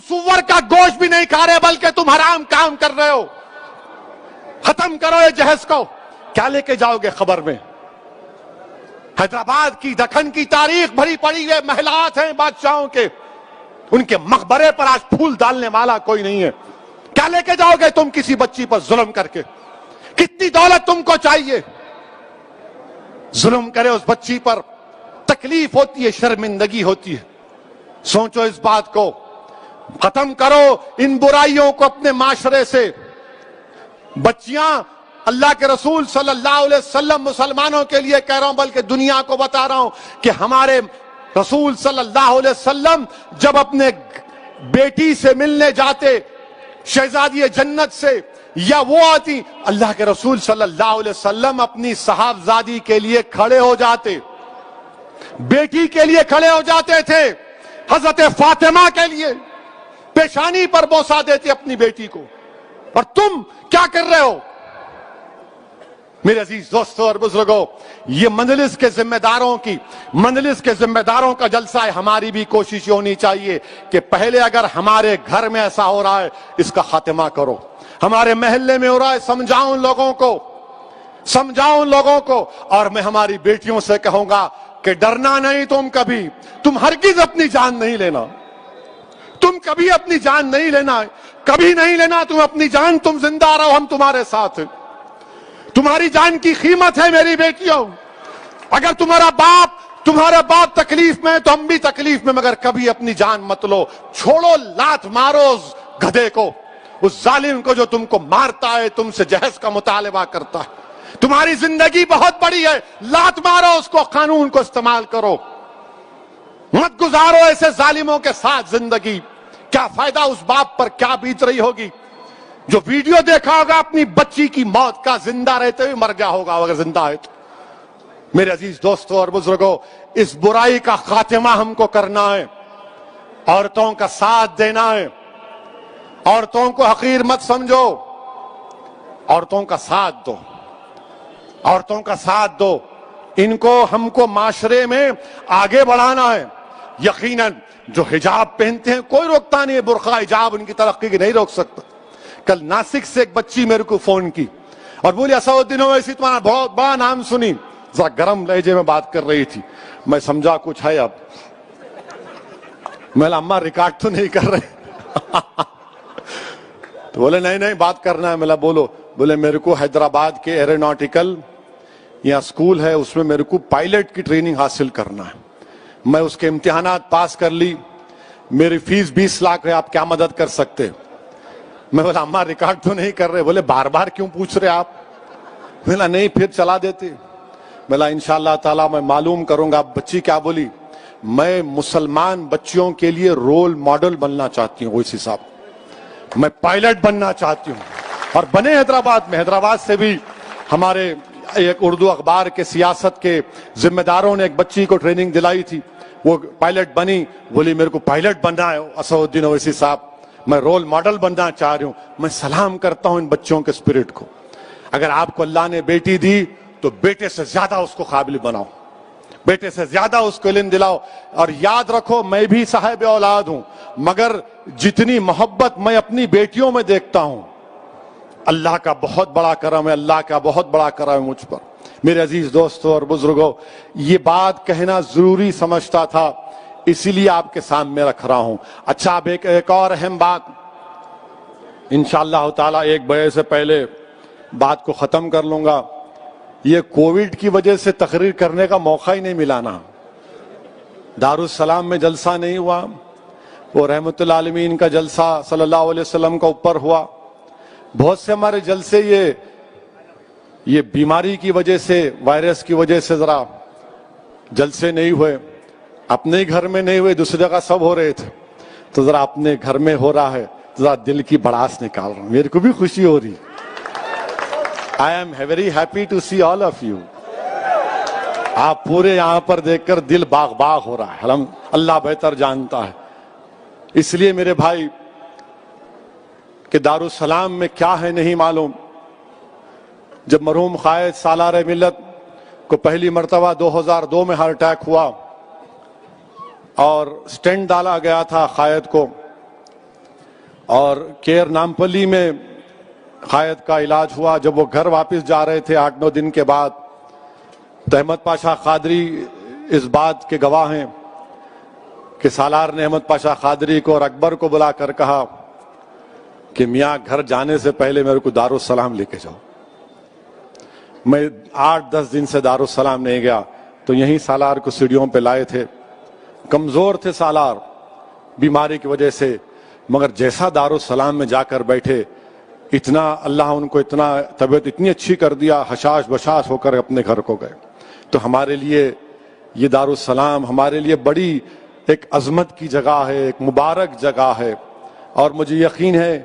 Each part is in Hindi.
सुअर का गोश्त भी नहीं खा रहे, बल्कि तुम हराम काम कर रहे हो। खत्म करो ये जहज को। क्या लेके जाओगे खबर में? हैदराबाद की, दखन की तारीख भरी पड़ी है, महलात हैं बादशाहों के, उनके मकबरे पर आज फूल डालने वाला कोई नहीं है। क्या लेके जाओगे तुम किसी बच्ची पर जुल्म करके? कितनी दौलत तुमको चाहिए? जुल्म करे उस बच्ची पर, तकलीफ होती है, शर्मिंदगी होती है। सोचो इस बात को, खत्म करो इन बुराइयों को अपने माशरे से। बच्चियां, अल्लाह के रसूल सल्लल्लाहु अलैहि वसल्लम मुसलमानों के लिए कह रहा हूं, बल्कि दुनिया को बता रहा हूं कि हमारे रसूल सल्लल्लाहु अलैहि वसल्लम जब अपने बेटी से मिलने जाते, शहजादी जन्नत से, या वो आती, अल्लाह के रसूल सल्लल्लाहु अलैहि वसल्लम अपनी साहबजादी के लिए खड़े हो जाते, बेटी के लिए खड़े हो जाते थे। हजरत फातिमा के लिए पेशानी पर बोसा देते अपनी बेटी को। और तुम क्या कर रहे हो? मेरे अजीज दोस्तों और बुजुर्गों, ये मंजलिस के जिम्मेदारों की, मंजलिस के जिम्मेदारों का जलसा है। हमारी भी कोशिश होनी चाहिए कि पहले अगर हमारे घर में ऐसा हो रहा है, इसका खात्मा करो। हमारे मोहल्ले में हो रहा है, समझाओ उन लोगों को, समझाओ उन लोगों को। और मैं हमारी बेटियों से कहूंगा कि डरना नहीं तुम, तुम हरगिज अपनी जान नहीं लेना, तुम कभी अपनी जान नहीं लेना, कभी नहीं लेना तुम अपनी जान। तुम जिंदा रहो, हम तुम्हारे साथ हैं। तुम्हारी जान की कीमत है मेरी बेटियों। अगर तुम्हारा बाप तकलीफ में है तो हम भी तकलीफ में, मगर कभी अपनी जान मत लो। छोड़ो, लात मारो उस गधे को, उस जालिम को जो तुमको मारता है, तुमसे जहज का मुतालबा करता है। तुम्हारी जिंदगी बहुत बड़ी है, लात मारो उसको, कानून को इस्तेमाल करो, मत गुजारो ऐसे जालिमों के साथ जिंदगी। क्या फायदा उस बाप पर, क्या बीत रही होगी जो वीडियो देखा होगा अपनी बच्ची की मौत का, जिंदा रहते हुए मर गया होगा अगर जिंदा है तो। मेरे अजीज दोस्तों और बुजुर्गों, इस बुराई का खात्मा हमको करना है, औरतों का साथ देना है। औरतों को हकीर मत समझो, औरतों का साथ दो, औरतों का साथ दो। इनको हमको माशरे में आगे बढ़ाना है। यकीनन जो हिजाब पहनते हैं कोई रोकता नहीं है, बुर्का हिजाब उनकी तरक्की की नहीं रोक सकता। कल नासिक से एक बच्ची मेरे को फोन की और बोली, असउद्दीन ओवैसी तुम्हारा बहुत बड़ा नाम सुनी, जरा गर्म लहजे में बात कर रही थी। मैं समझा कुछ है अब। मैं अम्मा रिकॉर्ड तो नहीं कर रहे तो बोले नहीं बात करना है। मैं बोलो। बोले मेरे को हैदराबाद के एरोनॉटिकल यहाँ स्कूल है, उसमें मेरे को पायलट की ट्रेनिंग हासिल करना है। मैं उसके इम्तिहानात पास कर ली, मेरी फीस 20 लाख है, आप क्या मदद कर सकते? मैं बोला अम्मा रिकॉर्ड तो नहीं कर रहे। बोले बार बार क्यों पूछ रहे आप? बोला नहीं, फिर चला देते। बोला इंशाअल्लाह ताला मैं मालूम करूंगा। बच्ची क्या बोली? मैं मुसलमान बच्चियों के लिए रोल मॉडल बनना चाहती हूँ, उस हिसाब मैं पायलट बनना चाहती हूँ। और बने हैदराबाद में। हैदराबाद से भी हमारे एक उर्दू अखबार के सियासत के जिम्मेदारों ने एक बच्ची को ट्रेनिंग दिलाई थी, वो पायलट बनी। बोली मेरे को पायलट बनना है असउद्दीन ओवैसी साहब, मैं रोल मॉडल बनना चाह रही हूं। मैं सलाम करता हूं इन बच्चों के स्पिरिट को। अगर आपको अल्लाह ने बेटी दी तो बेटे से ज्यादा उसको काबिल बनाओ, बेटे से ज्यादा उसको इल्म दिलाओ। और याद रखो, मैं भी साहिब औलाद हूं, मगर जितनी मोहब्बत मैं अपनी बेटियों में देखता हूं, अल्लाह का बहुत बड़ा करम है, अल्लाह का बहुत बड़ा करम है मुझ पर। मेरे अजीज दोस्तों और बुजुर्गों, ये बात कहना जरूरी समझता था, इसीलिए आपके सामने रख रहा हूं। अच्छा, अब एक और अहम बात, इंशाअल्लाह ताला 1 बजे से पहले बात को खत्म कर लूंगा। ये कोविड की वजह से तकरीर करने का मौका ही नहीं मिला ना। दारुस्सलाम में जलसा नहीं हुआ, वो रहमतुल आलमीन का जलसा सल्लल्लाहु अलैहि वसल्लम का ऊपर हुआ। बहुत से हमारे जलसे ये बीमारी की वजह से, वायरस की वजह से जरा जलसे नहीं हुए। अपने घर में नहीं हुए, दूसरी जगह सब हो रहे थे, तो जरा अपने घर में हो रहा है, जरा दिल की भड़ास निकाल रहा हूं। मेरे को भी खुशी हो रही। I am very happy to see all of you. आप पूरे यहां पर देखकर दिल बाग बाग हो रहा है। अल्लाह बेहतर जानता है। इसलिए मेरे भाई कि दारुस्सलाम में क्या है नहीं मालूम। जब मरहूम कायद सालार मिल्लत को पहली मर्तबा 2002 में हार्ट अटैक हुआ और स्टेंट डाला गया था कायद को, और केयर नामपल्ली में कायद का इलाज हुआ। जब वो घर वापस जा रहे थे 8-9 दिन के बाद, तो अहमद पाशा कादरी इस बात के गवाह हैं कि सालार ने अहमद पाशा कादरी को और अकबर को बुलाकर कहा कि मियाँ घर जाने से पहले मेरे को दारुस्सलाम लेके जाओ। मैं 8-10 दिन से दारुस्सलाम नहीं गया, तो यहीं सालार को सीढ़ियों पे लाए थे। कमजोर थे सालार बीमारी की वजह से, मगर जैसा दारुस्सलाम में जाकर बैठे, इतना अल्लाह उनको इतना तबीयत इतनी अच्छी कर दिया, हशाश बशाश होकर अपने घर को गए। तो हमारे लिए ये दारुस्सलाम हमारे लिए बड़ी एक अजमत की जगह है, एक मुबारक जगह है। और मुझे यकीन है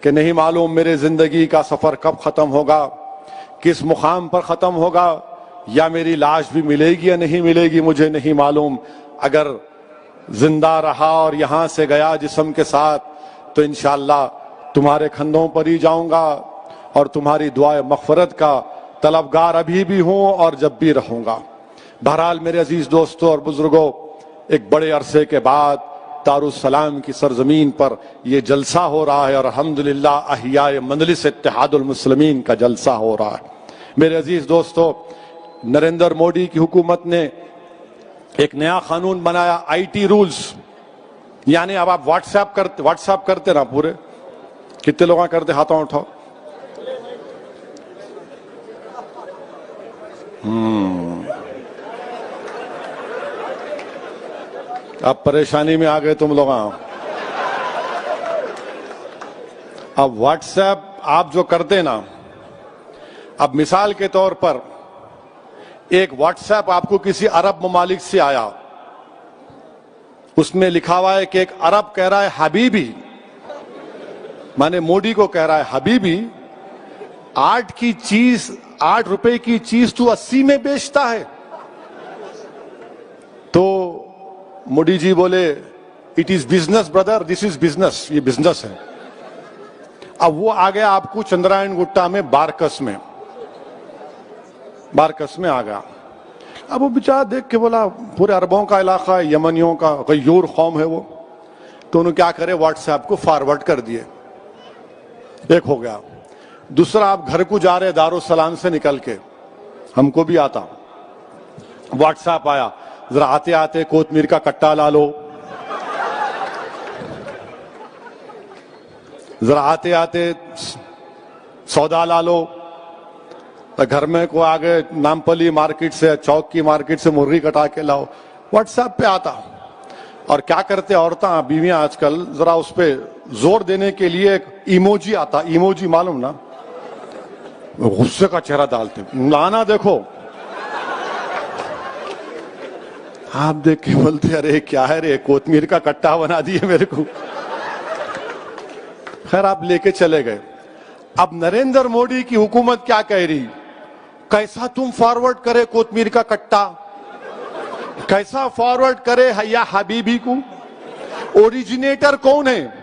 कि नहीं मालूम मेरे जिंदगी का सफर कब खत्म होगा, किस मुकाम पर खत्म होगा, या मेरी लाश भी मिलेगी या नहीं मिलेगी, मुझे नहीं मालूम। अगर जिंदा रहा और यहां से गया जिस्म के साथ, तो इंशाअल्लाह तुम्हारे कंधों पर ही जाऊंगा और तुम्हारी दुआए मग़फ़िरत का तलबगार अभी भी हूं और जब भी रहूंगा। बहरहाल मेरे अजीज दोस्तों और बुजुर्गों, एक बड़े अरसे के बाद दारुस्सलाम की सरजमीन पर यह जलसा हो रहा है और अल्हम्दुलिल्लाह अहियाए मजलिस इत्तेहादुल मुस्लिमीन का जलसा हो रहा है। मेरे अजीज दोस्तों, नरेंद्र मोदी की हुकूमत ने एक नया कानून बनाया, आईटी रूल्स। यानी अब आप व्हाट्सएप करते ना, पूरे कितने लोग करते, हाथों उठाओ। अब परेशानी में आ गए तुम लोग। अब व्हाट्सएप आप जो करते ना, अब मिसाल के तौर पर एक व्हाट्सएप आपको किसी अरब ममालिक से आया, उसमें लिखा हुआ है कि एक अरब कह रहा है हबीबी, माने मोदी को कह रहा है हबीबी, 8 रुपए की चीज तू 80 में बेचता है। तो मोदी जी बोले, it is business brother, this is business, ये बिजनेस है। अब वो आ गया आपको चंद्रायन गुट्टा में, बारकस में आ गया। अब वो बेचारा देख के बोला, पूरे अरबों का इलाका है, यमनियों का गयूर कौम है वो, तो उन्होंने क्या करे, व्हाट्सएप को फॉरवर्ड कर दिए। एक हो गया। दूसरा, आप घर को जा रहे दारुस्सलाम से निकल के, हमको भी आता, व्हाट्सएप आया, जरा आते आते कोतमीर का कट्टा ला लो, जरा आते आते सौदा ला लो। तो घर में को आगे नामपल्ली मार्केट से, चौक की मार्केट से मुर्गी कटा के लाओ, व्हाट्सएप पे आता। और क्या करते औरतें बीवियां आजकल, जरा उस पे जोर देने के लिए एक इमोजी आता, इमोजी मालूम ना, गुस्से का चेहरा डालते, लाना देखो, आप देख के बोलते अरे क्या है रे, कोतमीर का कट्टा बना दिए मेरे को। खैर आप लेके चले गए। अब नरेंद्र मोदी की हुकूमत क्या कह रही, कैसा तुम फॉरवर्ड करे कोतमीर का कट्टा, कैसा फॉरवर्ड करे या हबीबी को। ओरिजिनेटर कौन है,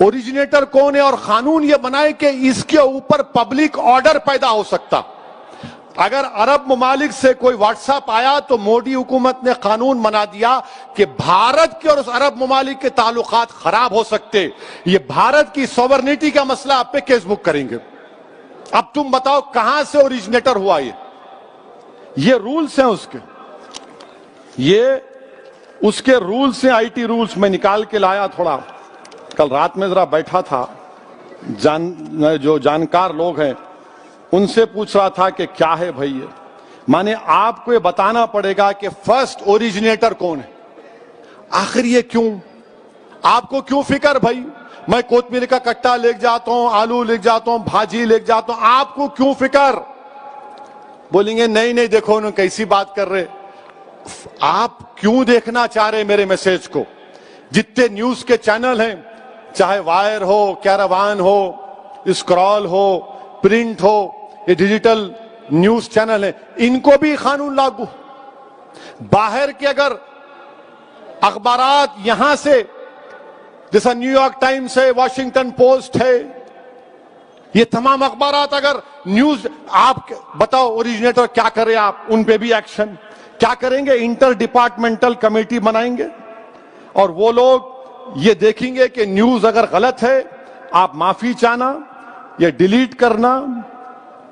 ओरिजिनेटर कौन है, और कानून यह बनाए कि इसके ऊपर पब्लिक ऑर्डर पैदा हो सकता। अगर अरब ममालिक से कोई व्हाट्सएप आया तो मोदी हुकूमत ने कानून बना दिया कि भारत के और उस अरब ममालिक के ताल्लुकात खराब हो सकते, ये भारत की सॉवरेनिटी का मसला, आप पे केस बुक करेंगे। अब तुम बताओ कहां से ओरिजिनेटर हुआ ये रूल्स हैं उसके, ये उसके रूल्स हैं, आईटी रूल्स मैं निकाल के लाया थोड़ा। कल रात में जरा बैठा था, जो जानकार लोग हैं उनसे पूछ रहा था कि क्या है भाई ये, माने आपको ये बताना पड़ेगा कि फर्स्ट ओरिजिनेटर कौन है। आखिर ये क्यों, आपको क्यों फिक्र भाई, मैं कोतमीर का कट्टा लेके जाता हूं, आलू लेके जाता हूं, भाजी लेके जाता हूं, आपको क्यों फिक्र। बोलेंगे नहीं नहीं देखो उन्होंने कैसी बात कर रहे। आप क्यों देखना चाह रहे मेरे मैसेज को। जितने न्यूज के चैनल हैं, चाहे वायर हो, कैरावान हो, स्क्रॉल हो, प्रिंट हो, ये डिजिटल न्यूज चैनल है, इनको भी कानून लागू। बाहर के अगर अखबारात यहां से, जैसा न्यूयॉर्क टाइम्स है, वॉशिंगटन पोस्ट है, ये तमाम अखबारात अगर न्यूज, आप बताओ ओरिजिनेटर क्या करें, आप उन पे भी एक्शन क्या करेंगे। इंटर डिपार्टमेंटल कमेटी बनाएंगे और वो लोग ये देखेंगे कि न्यूज अगर गलत है आप माफी चाहना या डिलीट करना,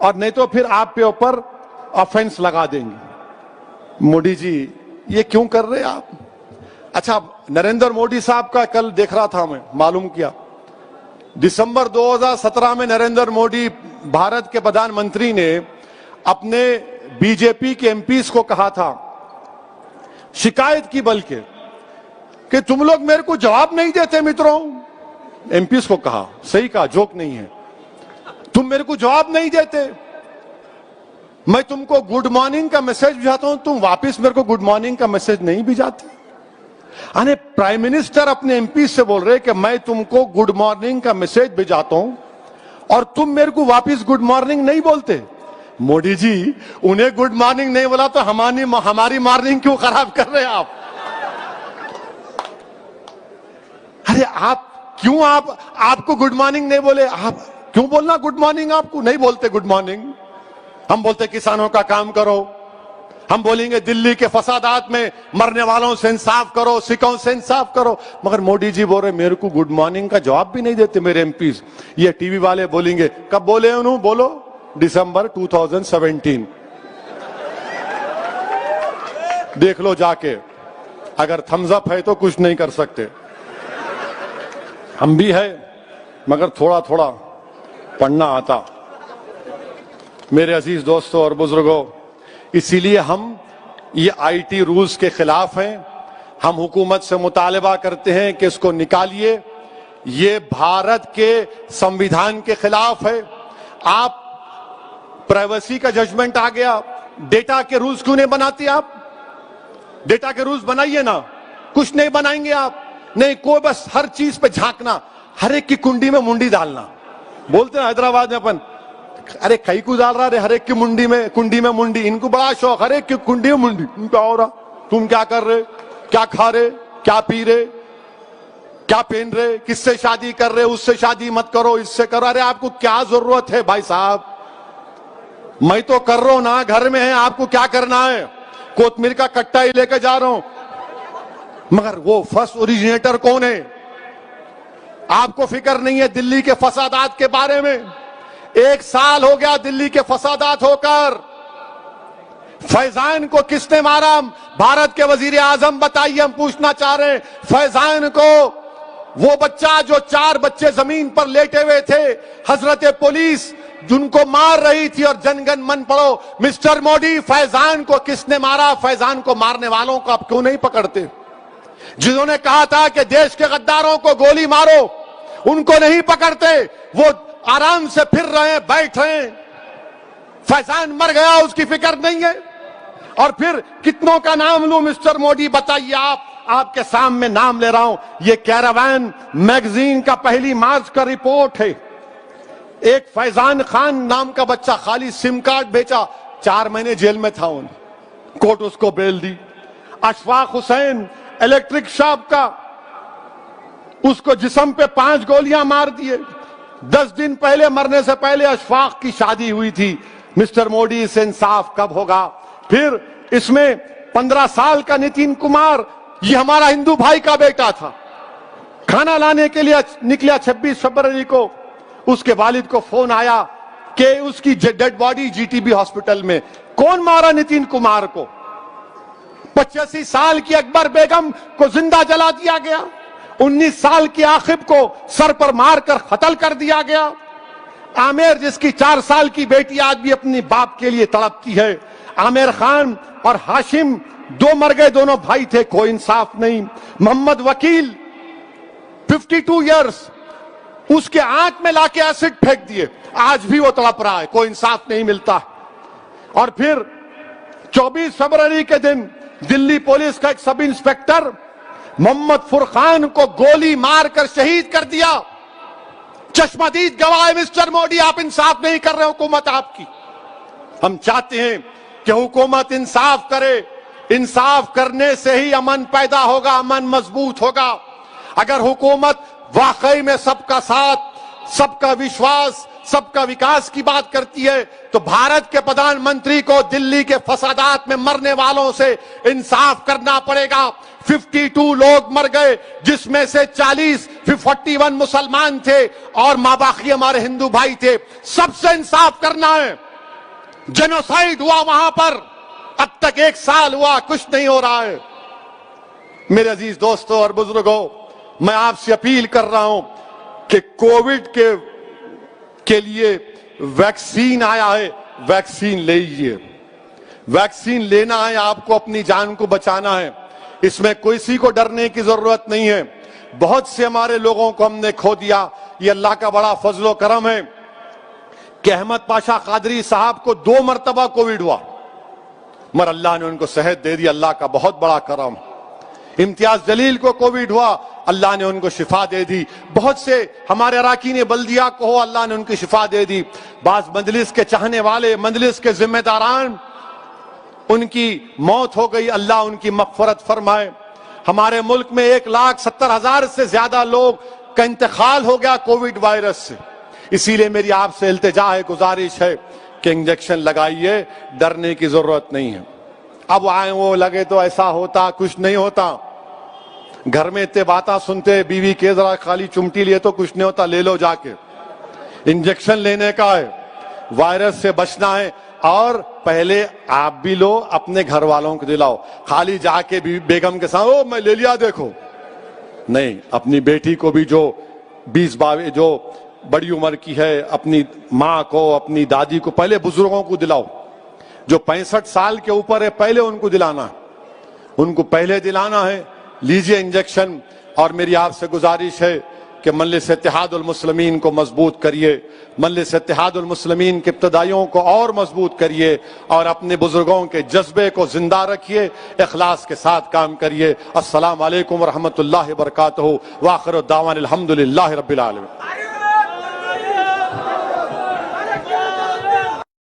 और नहीं तो फिर आप पे ऊपर ऑफेंस लगा देंगे। मोदी जी ये क्यों कर रहे हैं आप? अच्छा, नरेंद्र मोदी साहब का कल देख रहा था मैं, मालूम किया दिसंबर 2017 में नरेंद्र मोदी भारत के प्रधानमंत्री ने अपने बीजेपी के एमपीज को कहा था, शिकायत की बल्कि, कि तुम लोग मेरे को जवाब नहीं देते मित्रों। एमपीज को कहा, सही कहा, जोक नहीं है, तुम मेरे को जवाब नहीं देते। मैं तुमको गुड मॉर्निंग का मैसेज भेजता हूं, तुम वापस मेरे को गुड मॉर्निंग का मैसेज नहीं भेजाते। अरे प्राइम मिनिस्टर अपने एमपी से बोल रहे कि मैं तुमको गुड मॉर्निंग का मैसेज भेजाता हूं और तुम मेरे को वापस गुड मॉर्निंग नहीं बोलते। मोदी जी, उन्हें गुड मॉर्निंग नहीं बोला तो हमारी मॉर्निंग क्यों खराब कर रहे हैं आप? अरे आपको गुड मॉर्निंग नहीं बोले, आप क्यों बोलना गुड मॉर्निंग? आपको नहीं बोलते गुड मॉर्निंग। हम बोलते किसानों का काम करो, हम बोलेंगे दिल्ली के फसादात में मरने वालों से इंसाफ करो, सिखों से इंसाफ करो, मगर मोदी जी बोल रहे मेरे को गुड मॉर्निंग का जवाब भी नहीं देते मेरे एमपीज। ये टीवी वाले बोलेंगे, कब बोले उन्होंने? बोलो दिसंबर 2017, देख लो जाके, अगर थम्स अप है तो कुछ नहीं कर सकते। हम भी है मगर थोड़ा थोड़ा पढ़ना आता। मेरे अजीज दोस्तों और बुजुर्गों, इसीलिए हम ये आईटी रूल्स के खिलाफ हैं। हम हुकूमत से मुतालबा करते हैं कि इसको निकालिए। ये भारत के संविधान के खिलाफ है। आप प्राइवेसी का जजमेंट आ गया, डेटा के रूल्स क्यों नहीं बनाती आप? डेटा के रूल्स बनाइए ना। कुछ नहीं बनाएंगे आप, नहीं कोई, बस हर चीज पे झांकना, हर एक की कुंडी में मुंडी डालना। बोलते हैं हैदराबाद में अपन, अरे कई को डाल रहा है, हर एक की कुंडी में मुंडी। इनको बड़ा शौक, हर एक की कुंडी में मुंडी। क्या हो रहा? तुम क्या कर रहे, क्या खा रहे, क्या पी रहे, क्या पहन रहे, किससे शादी कर रहे, उससे शादी मत करो, इससे करो। अरे आपको क्या जरूरत है भाई साहब? मैं तो कर रहा हूं ना, घर में है, आपको क्या करना है? कोतमीर का कट्टा ही लेकर जा रहा हूं, मगर वो फर्स्ट ओरिजिनेटर कौन है? आपको फिक्र नहीं है दिल्ली के फसादात के बारे में। 1 साल हो गया दिल्ली के फसादात होकर। फैजान को किसने मारा? भारत के वजीर आजम बताइए, हम पूछना चाह रहे हैं। फैजान को, वो बच्चा जो 4 बच्चे जमीन पर लेटे हुए थे, हजरत पुलिस जिनको मार रही थी, और जनगण मन पढ़ो। मिस्टर मोदी, फैजान को किसने मारा? फैजान को मारने वालों को आप क्यों नहीं पकड़ते? जिन्होंने कहा था कि देश के गद्दारों को गोली मारो, उनको नहीं पकड़ते। वो आराम से फिर रहे हैं, बैठ रहे हैं। फैजान मर गया, उसकी फिक्र नहीं है। और फिर कितनों का नाम लूं मिस्टर मोदी, बताइए आप। आपके सामने नाम ले रहा हूं। ये कैरावान मैगजीन का पहली मार्च का रिपोर्ट है। एक फैजान खान नाम का बच्चा खाली सिम कार्ड बेचा, 4 महीने जेल में था, कोर्ट उसको बेल दी। अशफाक हुसैन इलेक्ट्रिक शॉप का, उसको जिस्म पे 5 गोलियां मार दिए। 10 दिन पहले, मरने से पहले अशफाक की शादी हुई थी। मिस्टर मोदी, से इंसाफ कब होगा? फिर इसमें 15 साल का नितिन कुमार, ये हमारा हिंदू भाई का बेटा था, खाना लाने के लिए निकला 26 फरवरी को। उसके वालिद को फोन आया कि उसकी डेड बॉडी जीटीबी हॉस्पिटल में। कौन मारा नितिन कुमार को? 85 साल की अकबर बेगम को जिंदा जला दिया गया। 19 साल की आखिब को सर पर मारकर कत्ल कर दिया गया। आमिर, जिसकी 4 साल की बेटी आज भी अपने बाप के लिए तड़पती है। आमिर खान और हाशिम 2 मर गए, दोनों भाई थे, कोई इंसाफ नहीं। मोहम्मद वकील 52 इयर्स, उसके आंख में लाके एसिड फेंक दिए, आज भी वो तड़प रहा है, कोई इंसाफ नहीं मिलता। और फिर 24 फरवरी के दिन दिल्ली पुलिस का एक सब इंस्पेक्टर मोहम्मद फुरकान को गोली मारकर शहीद कर दिया। चश्मदीद गवाह है मिस्टर मोदी, आप इंसाफ नहीं कर रहे हुकूमत आपकी। हम चाहते हैं कि हुकूमत इंसाफ करे। इंसाफ करने से ही अमन पैदा होगा, अमन मजबूत होगा। अगर हुकूमत वाकई में सबका साथ, सबका विश्वास, सबका विकास की बात करती है, तो भारत के प्रधानमंत्री को दिल्ली के फसादात में मरने वालों से इंसाफ करना पड़ेगा। 52 लोग मर गए, जिसमें से 41 मुसलमान थे और मां बाकी हमारे हिंदू भाई थे। सबसे इंसाफ करना है। जेनोसाइड हुआ वहां पर, अब तक 1 साल हुआ, कुछ नहीं हो रहा है। मेरे अजीज दोस्तों और बुजुर्गों, मैं आपसे अपील कर रहा हूं कि कोविड के लिए वैक्सीन आया है, वैक्सीन लीजिए। वैक्सीन लेना है, आपको अपनी जान को बचाना है, इसमें किसी को डरने की जरूरत नहीं है। बहुत से हमारे लोगों को हमने खो दिया, ये अल्लाह का बड़ा फजलो करम है कि अहमद पाशा कादरी साहब को 2 मरतबा कोविड हुआ, मगर अल्लाह ने उनको सेहत दे दी, अल्लाह का बहुत बड़ा करम। इम्तियाज जलील को कोविड हुआ, अल्लाह ने उनको शिफा दे दी। बहुत से हमारे अराकीन बल्दिया को हो, अल्लाह ने उनकी शिफा दे दी। बाज मजलिस के चाहने वाले, मजलिस के जिम्मेदारान, उनकी मौत हो गई, अल्लाह उनकी मगफरत फरमाए। हमारे मुल्क में 1,70,000 से ज्यादा लोग का इंतकाल हो गया कोविड वायरस से। इसीलिए मेरी आपसे इल्तिजा है, गुजारिश है कि इंजेक्शन लगाइए, डरने की जरूरत नहीं है। अब आए वो लगे तो ऐसा होता, कुछ नहीं होता। घर में इतने बातें सुनते, बीवी के जरा खाली चुमटी लिए तो कुछ नहीं होता, ले लो जाके। इंजेक्शन लेने का है, वायरस से बचना है, और पहले आप भी लो, अपने घर वालों को दिलाओ। खाली जाके बेगम के साथ ओ मैं ले लिया देखो, नहीं, अपनी बेटी को भी जो 20-22 जो बड़ी उम्र की है, अपनी माँ को, अपनी दादी को, पहले बुजुर्गों को दिलाओ। जो 65 साल के ऊपर है, पहले उनको दिलाना है, उनको पहले दिलाना है। लीजिए इंजेक्शन। और मेरी आपसे गुजारिश है कि मजलिस इत्तेहादुल मुस्लिमीन को मजबूत करिए, मजलिस इत्तेहादुल मुस्लिमीन के इब्तदाइयों को और मजबूत करिए, और अपने बुजुर्गों के जज्बे को जिंदा रखिए, इखलास के साथ काम करिए। अस्सलाम वालेकुम व रहमतुल्लाहि व बरकातहू व आखिर दावाना अल्हम्दुलिल्लाहि रब्बिल आलमीन।